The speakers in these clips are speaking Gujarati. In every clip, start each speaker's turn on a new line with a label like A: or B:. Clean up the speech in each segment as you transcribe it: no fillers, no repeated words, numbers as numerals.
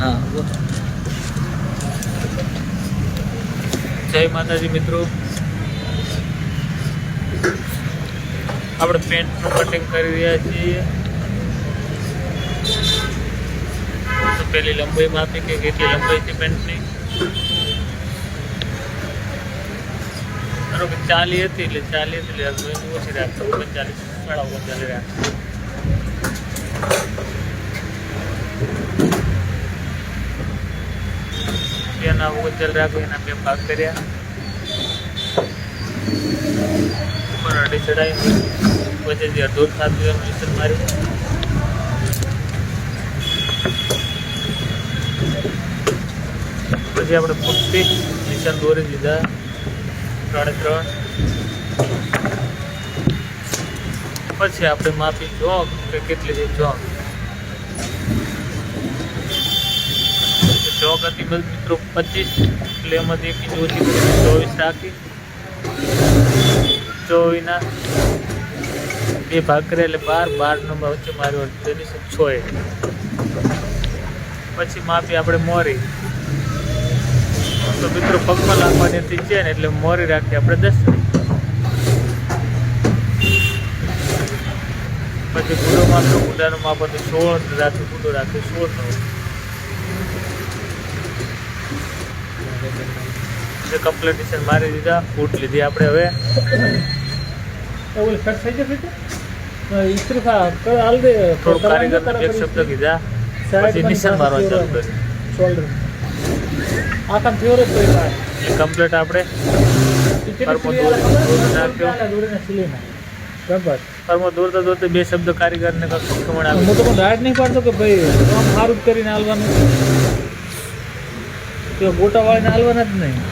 A: हाँ जय माताजी मित्रों આપણે પેન્ટનું કટિંગ કરી રહ્યા છીએ તો પેલી લંબાઈ માપી કે કેટલી લંબાઈ છે પેન્ટની ધારો કે 40 હતી એટલે 40 એટલે ઓછી રાખતો 39 સાડા 39 રાખતો એના ઓછલ રાખો એના બે ભાગ કર્યા ઉપર અડી ચડાવી વચ્ચે જે અડધો થતું એનું નિશાન માર્યું પછી આપણે ફૂટથી નિશાન દોરી દીધા 3.5 પછી આપણે માપી જોગ કે કેટલી છે જોગ જોગ હતી મિત્રો 25 એટલે એમાંથી 1 ઇંચ ઓછી કરી 24 રાખી 24 બે ભાગ કરે એટલે 12 નો વચ્ચે માર્યો તેની 6 પછી માપી આપણે મોરી તો મિત્રો પગમાં લાગવાની હતી છે ને એટલે મોરી રાખી આપણે 10 પછી ગુડો માપો ગુડાનો માપો તો 16 રાખી ગુડો રાખી 16 નો કમ્પ્લીટેશન મારી દીધા ફૂટ લીધી આપણે હવે
B: ઓલ કટ થઈ જશે ઇસ્ત્રી હાલ દે
A: થોડું કારીગરને એક શબ્દ કીધા પછી નિશાન મારવા ચાલુ કર્યું
B: શોલ્ડર આ કામ થયો રે કોઈ વાર
A: એટલે કમ્પ્લીટ આપણે પરમો દોરી નાખ્યો
B: બરાબર
A: પરમો દોરતા બે શબ્દ કારીગરને શીખવણ
B: હું તો પણ રાઈટ નહીં પાડતો કે ભાઈ આમ સારું કરીને હાલવાનું કે ગોટા વાળીને હાલવાના જ નહીં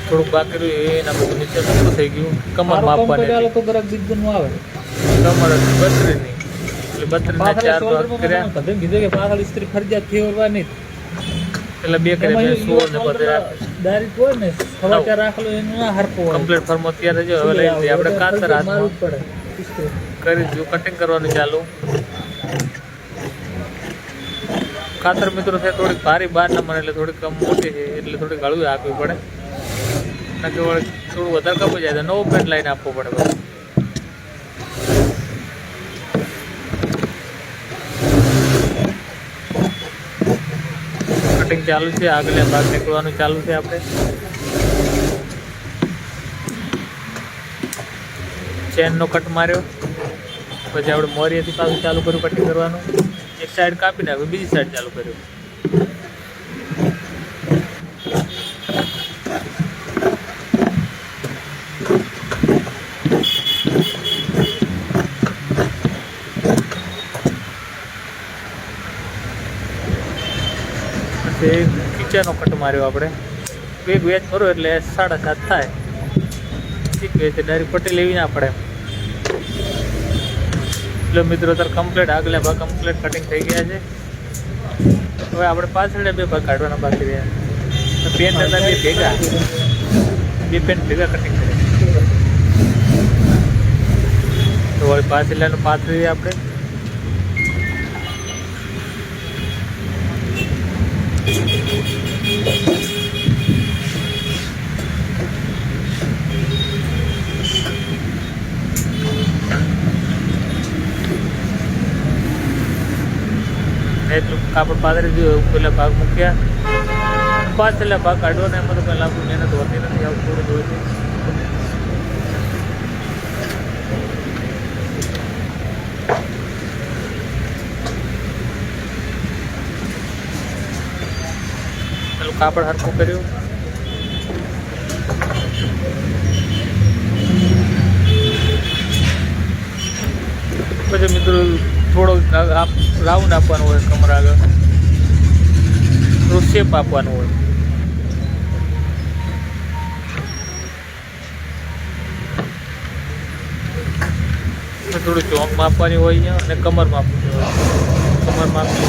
A: થોડુંક બાકી રહ્યું એના બધું નીચે શું થઈ ગયું કમર માપવાની
B: તો ગરક બીજું આવે
A: કમર 32 ની એટલે 32 ના 4 ભાગ કર્યા
B: કીધું કે પાછળ ઇસ્ત્રી ફરજિયાત ફેરવાની
A: એટલે બે કર્યા બે 16 ને બધે
B: ડાયરેક્ટ હોય ને સવા ચાર રાખલો એનું ના હરકો હોય
A: કમ્પ્લીટ ફર્મો તૈયાર થઈ હવે લઈ લઈએ આપણે કાતર હાથમાં
B: પડે ઇસ્ત્રી
A: કરી દીધું કટિંગ કરવાનું ચાલુ કાતર મિત્રો છે થોડીક ભારી બાર ના મને એટલે થોડીક કમ મોટી છે એટલે થોડીક હળવી આપવી પડે ના કેવળ થોડું વધારે કપાઈ જાય તો નવો પેન્ટ લાઈને આપવો પડે બસ કટિંગ ચાલુ છે આગળ ભાગ નીકળવાનું ચાલુ છે આપણે ચેનનો કટ માર્યો પછી આપણે મોરીએથી પાછું ચાલુ કર્યું કટિંગ કરવાનું એક સાઈડ કાપી નાખ્યું બીજી સાઈડ ચાલુ કર્યું પછી કિચનનો કટ માર્યો આપણે એક વેચ કરો એટલે 7.5 થાય એક વેચ ડાયરેક્ટ પટ્ટી લેવી ના પડે એટલે મિત્રો તાર કમ્પ્લીટ આગલા ભાગ કમ્પ્લીટ કટિંગ થઈ ગયા છે હવે આપણે પાછળ બે ભાગ કાઢવાના બાકી રહ્યા પેન્ટ હતા બે પેન્ટ ભેગા કટિંગ કર્યા તો હવે પાછળનું પાથરી આપણે કાપડ પાથરી પેલા ભાગ મૂક્યા પાછળના ભાગ કાઢવાનો એમાં તો કંઈ લાંબુ મહેનત હોતી નથી આવું થોડું હોય પેલું કાપડ હરખું કર્યું પછી મિત્રો થોડો રાઉન્ડ આપવાનું હોય કમર આગળ થોડું શેપ આપવાનું હોય થોડું ચોંક માપવાની હોય છે અને કમર માપવાની હોય કમર માપી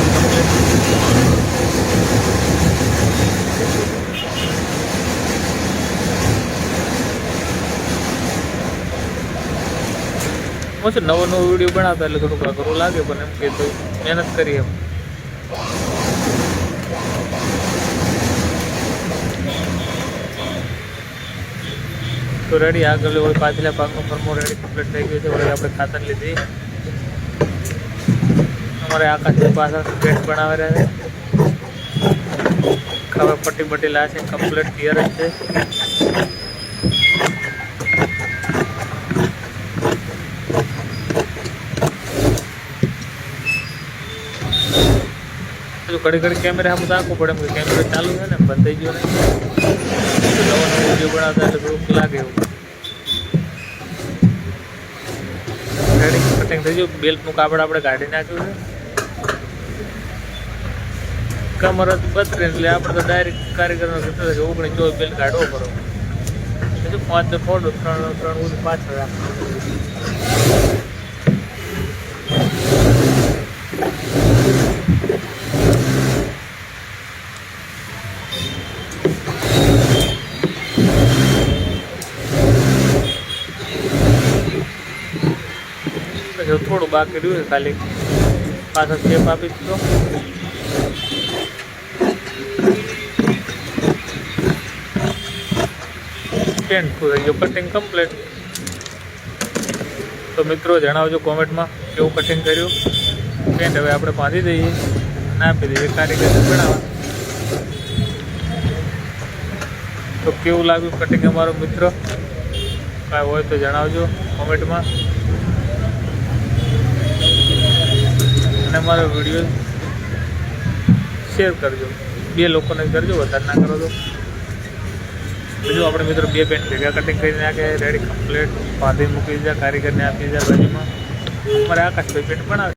A: હું નવો વિડીયો બનાવતા એટલે થોડુંક અઘરું લાગે પણ એમ કે તો મહેનત કરી એમ તો રેડી આગળ હોય પાછલા ભાગનો ફર્મો રેડી કમ્પ્લીટ થઈ ગયો છે. હવે આપણે ખાતર લીધી. અમારે આકાશની પાછળ ગેટ બનાવી રહ્યા છે. હવે પટ્ટી બટ્ટી લાશે કમ્પ્લીટ ક્લિયર જ છે. ઘડી ઘડી કેમેરા સામે રાખવું પડે એમ કે કેમેરો ચાલુ છે ને બંધ થઈ ગયો નહીં. નવો નવો વિડીયો બનાવતા એટલે થોડુંક લાગે એવું. રેડી કટિંગ થઈ ગયું. બેલ્ટનું કાપડ આપણે કાઢી નાખ્યું છે. કમર જ 32 એટલે આપણે તો ડાયરેક્ટ કારીગરનો કીધું કે 19 બેલ્ટ કાઢવો પડો. હજુ 5 તો થોડું 3 પાછળ રાખવું. થોડું બાકી રહ્યું ખાલી પાછળ શેપ આપી દીધો. પેન્ટ થઈ ગયો કટિંગ કમ્પ્લીટ. તો મિત્રો જણાવજો કોમેન્ટમાં કેવું કટિંગ કર્યું. પેન્ટ હવે આપણે બાંધી દઈએ અને આપી દઈએ કારીગરને બનાવવા. તો કેવું લાગ્યું કટિંગ અમારો મિત્રો? કાંઈ હોય તો જણાવજો કોમેન્ટમાં. અને અમારો વિડીયો શેર કરજો. 2 લોકોને કરજો, વધારે ના કરો તો. બીજું આપણે મિત્રો 2 પેન્ટ ભેગા કટિંગ કરીને નાખે રેડી કમ્પ્લીટ બાંધી મૂકી દીધા. કારીગરને આપી દીધા બાજુમાં. અમારે આકાશભાઈ પેન્ટ બનાવે.